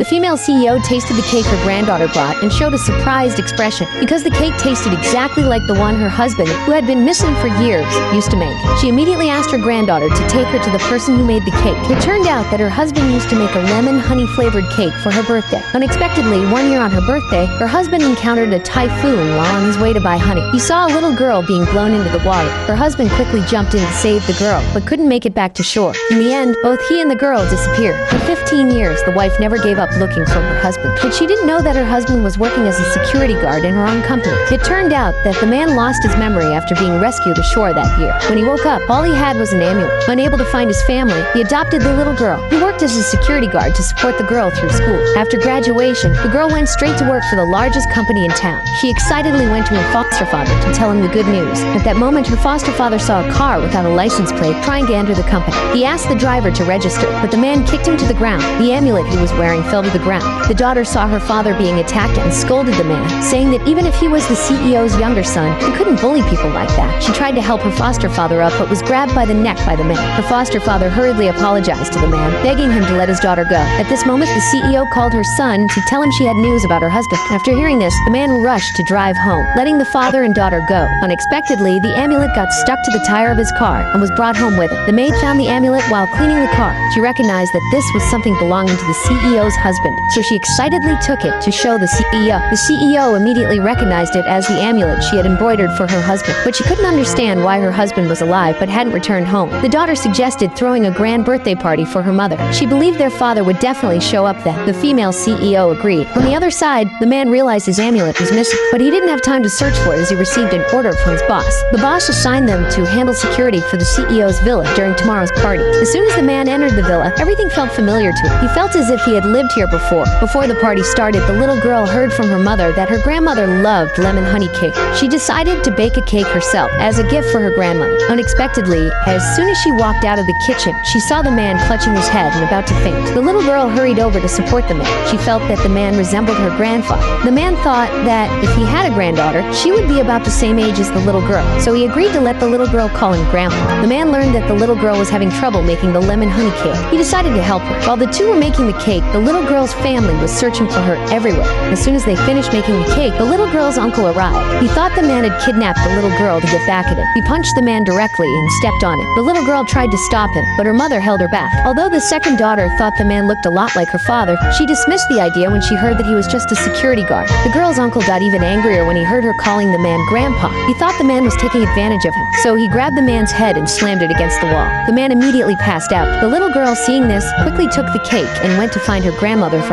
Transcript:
female CEO tasted the cake her granddaughter brought and showed a surprised expression because the cake tasted exactly like the one her husband, who had been missing for years, used to make. She immediately asked her granddaughter to take her to the person who made the cake. It turned out that her husband used to make a lemon honey-flavored cake for her birthday. Unexpectedly, one year on her birthday, her husband encountered a typhoon while on his way to buy honey. He saw a little girl being blown into the water. Her husband quickly jumped in to save the girl, but couldn't make it back to shore. In the end, both he and the girl disappeared. For 15 years, the wife never gave up looking for her husband, but she didn't know that her husband was working as a security guard in her own company. It turned out that the man lost his memory after being rescued ashore that year. When he woke up, all he had was an amulet. Unable to find his family, he adopted the little girl. He worked as a security guard to support the girl through school. After graduation, the girl went straight to work for the largest company in town. She excitedly went to her foster father to tell him the good news. At that moment, her foster father saw a car without a license plate trying to enter the company. He asked the driver to register, but the man kicked him to the ground. The amulet he was wearing fell to the ground. The daughter saw her father being attacked and scolded the man, saying that even if he was the CEO's younger son, he couldn't bully people like that. She tried to help her foster father up, but was grabbed by the neck by the man. Her foster father hurriedly apologized to the man, begging him to let his daughter go. At this moment, the CEO called her son to tell him she had news about her husband. After hearing this, the man rushed to drive home, letting the father and daughter go. Unexpectedly, the amulet got stuck to the tire of his car and was brought home with it. The maid found the amulet while cleaning the car. She recognized that this was something belonging to the CEO's husband, so she excitedly took it to show the CEO. The CEO immediately recognized it as the amulet she had embroidered for her husband, but she couldn't understand why her husband was alive but hadn't returned home. The daughter suggested throwing a grand birthday party for her mother. She believed their father would definitely show up then. The female CEO agreed. On the other side, the man realized his amulet was missing, but he didn't have time to search for it as he received an order from his boss. The boss assigned them to handle security for the CEO's villa during tomorrow's party. As soon as the man entered the villa, everything felt familiar to him. He felt as if he had lived here before. Before the party started, the little girl heard from her mother that her grandmother loved lemon honey cake. She decided to bake a cake herself as a gift for her grandmother. Unexpectedly, as soon as she walked out of the kitchen, she saw the man clutching his head and about to faint. The little girl hurried over to support the man. She felt that the man resembled her grandfather. The man thought that if he had a granddaughter, she would be about the same age as the little girl, so he agreed to let the little girl call him Grandpa. The man learned that the little girl was having trouble making the lemon honey cake. He decided to help her. While the two were making the cake, the little girl's family was searching for her everywhere. As soon as they finished making the cake, the little girl's uncle arrived. He thought the man had kidnapped the little girl to get back at him. He punched the man directly and stepped on him. The little girl tried to stop him, but her mother held her back. Although the second daughter thought the man looked a lot like her father, she dismissed the idea when she heard that he was just a security guard. The girl's uncle got even angrier when he heard her calling the man Grandpa. He thought the man was taking advantage of him, so he grabbed the man's head and slammed it against the wall. The man immediately passed out. The little girl, seeing this, quickly took the cake and went to find her grandmother for